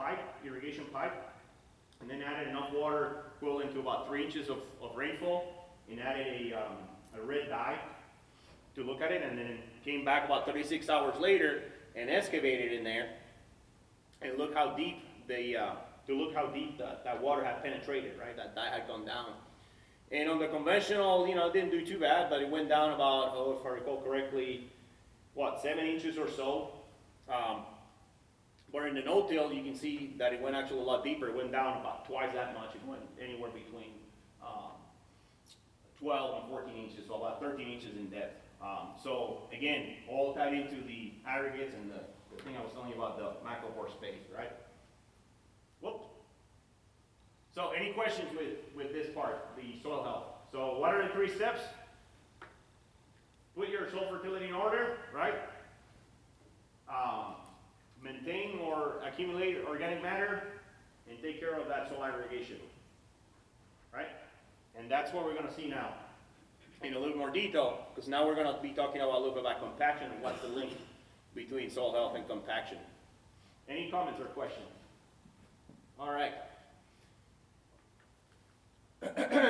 pipe, irrigation pipe, and then added enough water equivalent to about 3 inches of rainfall, and added a red dye to look at it, and then came back about 36 hours later and excavated in there, and look how deep that water had penetrated, right? That dye had gone down. And on the conventional, it didn't do too bad, but it went down about, if I recall correctly, 7 inches or so. But in the no-till, you can see that it went actually a lot deeper. It went down about twice that much. It went anywhere between 12 and 14 inches, so about 13 inches in depth. So again, all tied into the aggregates and the thing I was telling you about the macropore space, right? Whoop. So any questions with this part, the soil health? So what are the 3 steps? Put your soil fertility in order, right? Maintain or accumulate organic matter, and take care of that soil aggregation, right? And that's what we're going to see now in a little more detail, because now we're going to be talking about a little bit about compaction and what's the link between soil health and compaction. Any comments or questions? All right.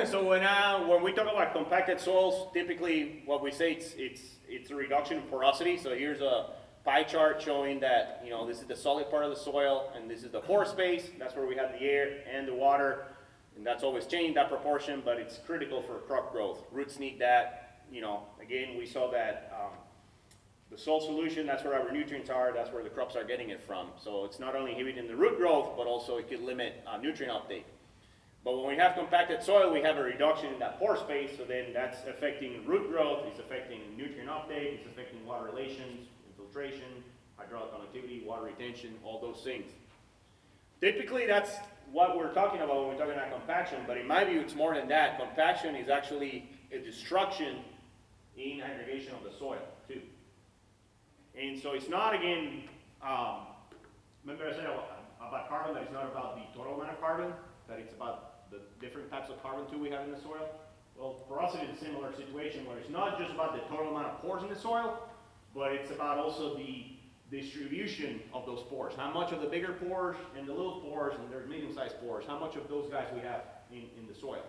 So when we talk about compacted soils, typically what we say it's a reduction in porosity. So here's a pie chart showing that this is the solid part of the soil, and this is the pore space. That's where we have the air and the water, and that's always changed that proportion, but it's critical for crop growth. Roots need that. Again, we saw that the soil solution, that's where our nutrients are, that's where the crops are getting it from. So it's not only inhibiting the root growth, but also it could limit nutrient uptake. But when we have compacted soil, we have a reduction in that pore space, so then that's affecting root growth, it's affecting nutrient uptake, it's affecting water relations, infiltration, hydraulic conductivity, water retention, all those things. Typically, that's what we're talking about when we're talking about compaction, but in my view, it's more than that. Compaction is actually a destruction in aggregation of the soil, too. And so it's not, again, remember I said about carbon, that it's not about the total amount of carbon, that it's about the different types of carbon, too, we have in the soil. Well, porosity is a similar situation where it's not just about the total amount of pores in the soil, but it's about also the distribution of those pores. How much of the bigger pores and the little pores, and there's medium-sized pores, how much of those guys we have in the soil.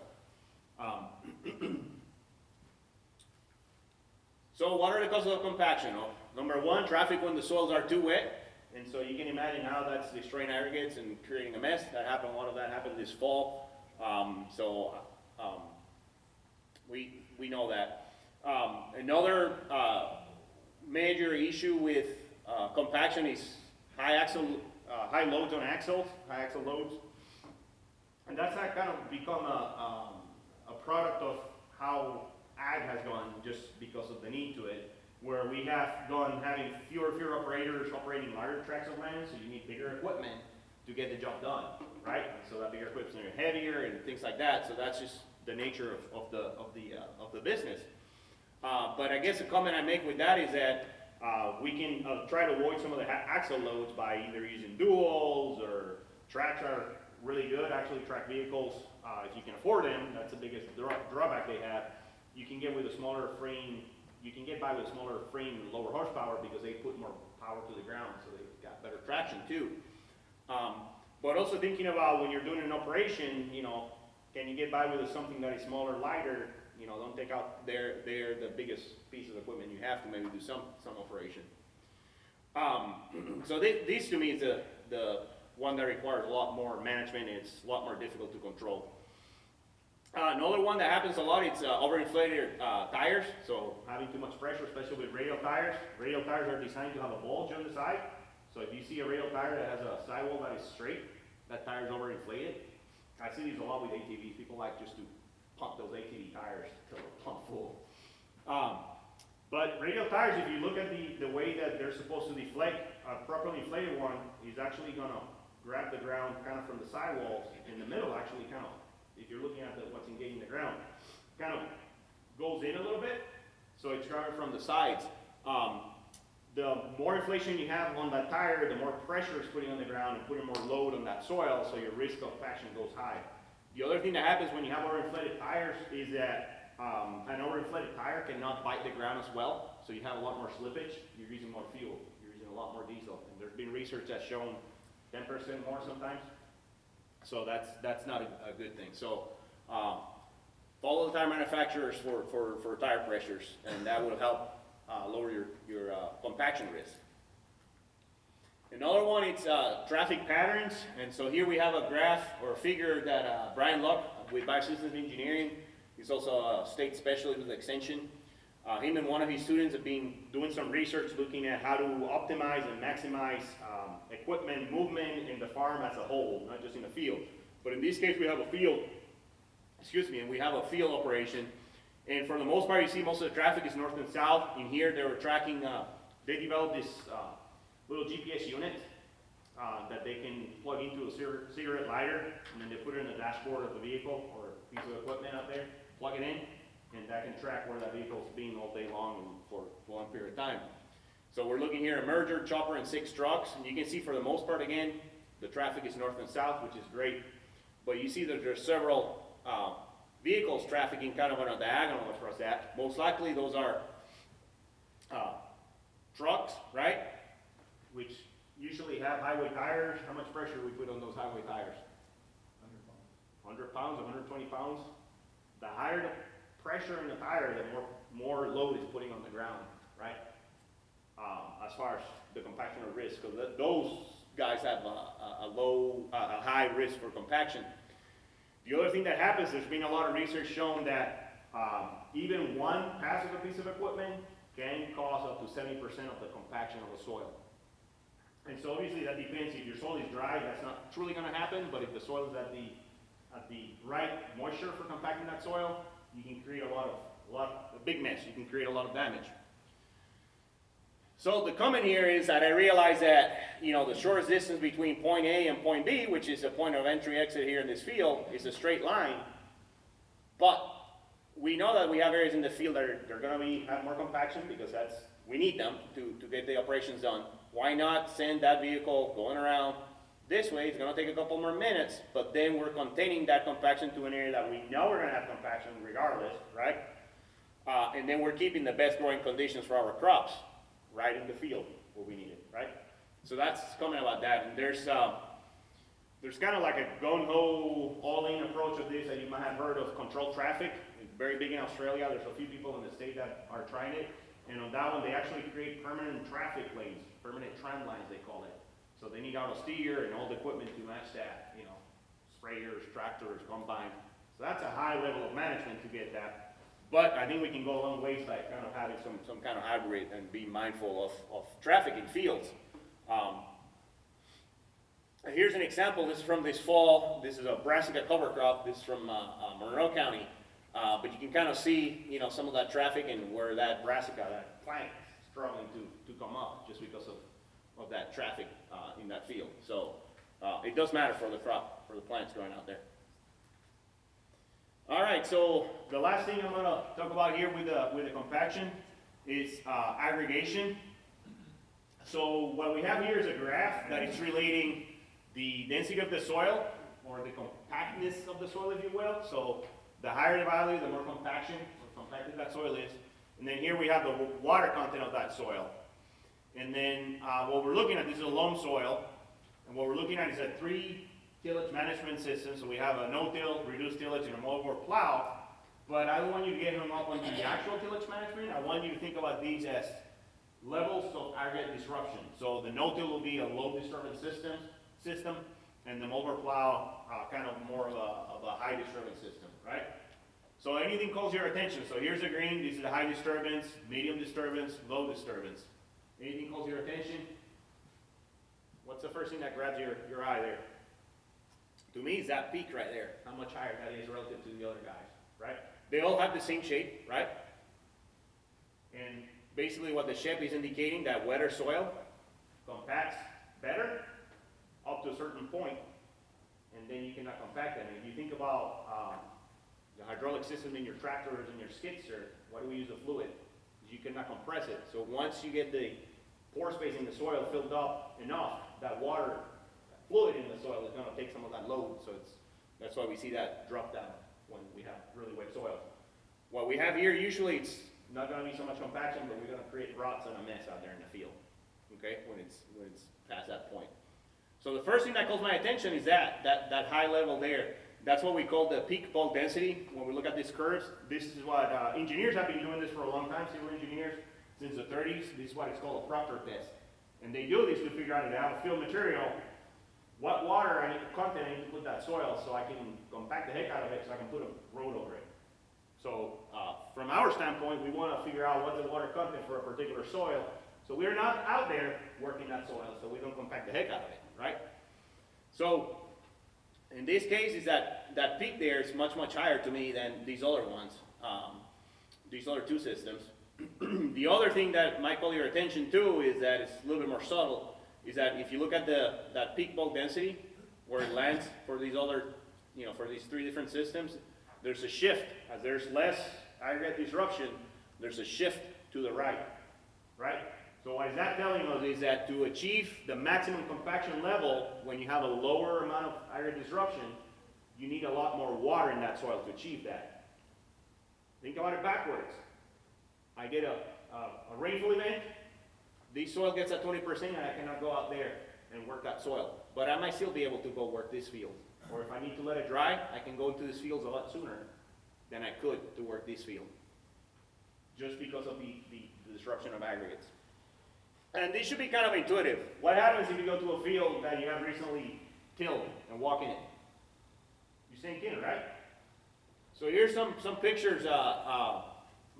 So what are the causes of compaction? Well, number 1, traffic when the soils are too wet. And so you can imagine how that's destroying aggregates and creating a mess. A lot of that happened this fall. We know that. Another major issue with compaction is high loads on axles, high axle loads, and that's kind of become a product of how ag has gone, just because of the need to it, where we have gone having fewer operators operating larger tracts of land, so you need bigger equipment to get the job done, right? So that bigger equipment are heavier and things like that. So that's just the nature of the business. But I guess the comment I make with that is that we can try to avoid some of the axle loads by either using duals, or tracks are really good. Actually, track vehicles, if you can afford them, that's the biggest drawback they have. You can get with a smaller frame. You can get by with a smaller frame and lower horsepower because they put more power to the ground, so they've got better traction too. But also thinking about when you're doing an operation, can you get by with something that is smaller, lighter? Don't take out the biggest piece of equipment you have to maybe do some operation. So this to me is the one that requires a lot more management, and it's a lot more difficult to control. Another one that happens a lot, it's overinflated tires. So having too much pressure, especially with radial tires. Radial tires are designed to have a bulge on the side. So if you see a radial tire that has a sidewall that is straight, that tire is overinflated. I see these a lot with ATVs. People like just to pump those ATV tires till they're pumped full. But radial tires, if you look at the way that they're supposed to deflect, a properly inflated one is actually going to grab the ground kind of from the sidewalls in the middle, actually kind of, if you're looking at what's engaging the ground, kind of goes in a little bit, so it's grabbing from the sides. The more inflation you have on that tire, the more pressure it's putting on the ground and putting more load on that soil, so your risk of compaction goes high. The other thing that happens when you have overinflated tires is that an overinflated tire cannot bite the ground as well, so you have a lot more slippage, you're using more fuel, you're using a lot more diesel. And there's been research that's shown 10% more sometimes. So that's not a good thing. So follow the tire manufacturers for tire pressures, and that will help lower your compaction risk. Another one, it's traffic patterns. And so here we have a graph or a figure that Brian Luck with Biosystems Engineering, he's also a state specialist with Extension. Him and one of his students have been doing some research looking at how to optimize and maximize equipment movement in the farm as a whole, not just in the field. But in this case, we have a field, and we have a field operation. And for the most part, you see most of the traffic is north and south. In here, they were tracking, they developed this little GPS unit that they can plug into a cigarette lighter, and then they put it in the dashboard of the vehicle or piece of equipment out there, plug it in, and that can track where that vehicle's been all day long and for a long period of time. So we're looking here at merger, chopper, and 6 trucks, and you can see for the most part, again, the traffic is north and south, which is great, but you see that there's several vehicles trafficking kind of on a diagonal across that. Most likely those are trucks, right? Which usually have highway tires. How much pressure we put on those highway tires? 100 pounds, 120 pounds. The higher the pressure in the tire, the more load is putting on the ground, right? As far as the compaction of risk, because those guys have a high risk for compaction. The other thing that happens, there's been a lot of research showing that even one pass of a piece of equipment can cause up to 70% of the compaction of the soil. And so obviously that depends. If your soil is dry, that's not truly going to happen, but if the soil is at the right moisture for compacting that soil, you can create a big mess. You can create a lot of damage. So the comment here is that I realize that, the shortest distance between point A and point B, which is the point of entry exit here in this field, is a straight line. But we know that we have areas in the field that are going to have more compaction because we need them to get the operations done. Why not send that vehicle going around this way? It's going to take a couple more minutes, but then we're containing that compaction to an area that we know we're going to have compaction regardless, right? And then we're keeping the best growing conditions for our crops right in the field where we need it, right? So that's comment about that. And there's kind of like a gung-ho, all-in approach of this that you might have heard of controlled traffic. It's very big in Australia. There's a few people in the state that are trying it. And on that one, they actually create permanent traffic lanes, permanent tram lines, they call it. So they need auto steer and all the equipment to match that, sprayers, tractors, combine. So that's a high level of management to get that. But I think we can go a long ways by kind of having some kind of hybrid and be mindful of traffic in fields. Here's an example. This is from this fall. This is a brassica cover crop. This is from Monroe County. But you can kind of see, some of that traffic and where that brassica, that plant, is struggling to come up just because of that traffic in that field. So it does matter for the crop, for the plants growing out there. All right, so the last thing I'm going to talk about here with the compaction is aggregation. So what we have here is a graph that is relating the density of the soil, or the compactness of the soil, if you will. So the higher the value, the more compaction, or compacted that soil is. And then here we have the water content of that soil. And then what we're looking at, this is a loam soil, and what we're looking at is a 3 tillage management system. So we have a no-till, reduced tillage, and a mower plow. But I don't want you to get hung up on the actual tillage management. I want you to think about these as levels of aggregate disruption. So the no-till will be a low disturbance system, and the mower plow kind of more of a high disturbance system, right? So anything calls your attention. So here's the green. This is the high disturbance, medium disturbance, low disturbance. Anything calls your attention? What's the first thing that grabs your eye there? To me, it's that peak right there. How much higher that is relative to the other guys, right? They all have the same shape, right? And basically what the shape is indicating, that wetter soil compacts better up to a certain point, and then you cannot compact them. If you think about the hydraulic system in your tractors and your skid steer, why do we use the fluid? Because you cannot compress it. So once you get the pore space in the soil filled up enough, that water, that fluid in the soil is going to take some of that load. So that's why we see that drop down when we have really wet soil. What we have here, usually it's not going to be so much compaction, but we're going to create rots and a mess out there in the field, okay, when it's past that point. So the first thing that calls my attention is that high level there. That's what we call the peak bulk density. When we look at these curves, this is what engineers have been doing this for a long time, civil engineers, since the 30s. This is what it's called a Proctor test. And they do this to figure out if they have a fill material, what water content I need to put that soil so I can compact the heck out of it so I can put a road over it. So from our standpoint, we want to figure out what the water content for a particular soil. So we're not out there working that soil so we don't compact the heck out of it, right? So in this case, is that peak there is much, much higher to me than these other ones, these other two systems. The other thing that might call your attention too is that it's a little bit more subtle, is that if you look at that peak bulk density, where it lands for these other, for these three different systems, there's a shift. As there's less aggregate disruption, there's a shift to the right? So what is that telling us is that to achieve the maximum compaction level, when you have a lower amount of aggregate disruption, you need a lot more water in that soil to achieve that. Think about it backwards. I get a rainfall event, this soil gets at 20% and I cannot go out there and work that soil. But I might still be able to go work this field. Or if I need to let it dry, I can go into this field a lot sooner than I could to work this field. Just because of the disruption of aggregates. And this should be kind of intuitive. What happens if you go to a field that you have recently tilled and walk in it? You sink in, right? So here's some pictures.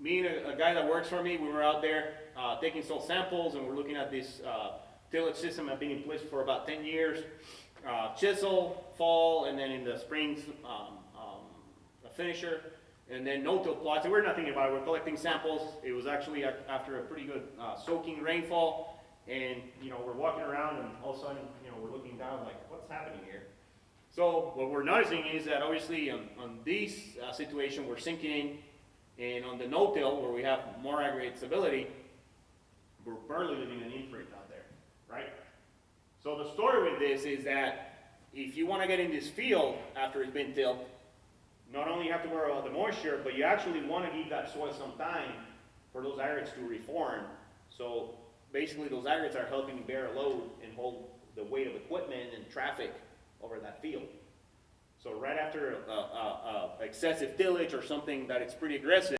Me and a guy that works for me, we were out there taking soil samples, and we're looking at this tillage system that has been in place for about 10 years. Chisel, fall, and then in the springs, a finisher, and then no-till plots. And we're not thinking about it. We're collecting samples. It was actually after a pretty good soaking rainfall, and we're walking around, and all of a sudden, we're looking down like, what's happening here? So what we're noticing is that obviously on this situation, we're sinking in. And on the no-till, where we have more aggregate stability, we're barely leaving an imprint out there, right? So the story with this is that if you want to get in this field after it's been tilled, not only you have to worry about the moisture, but you actually want to give that soil some time for those aggregates to reform. So basically those aggregates are helping bear a load and hold the weight of equipment and traffic over that field. So right after excessive tillage or something that it's pretty aggressive,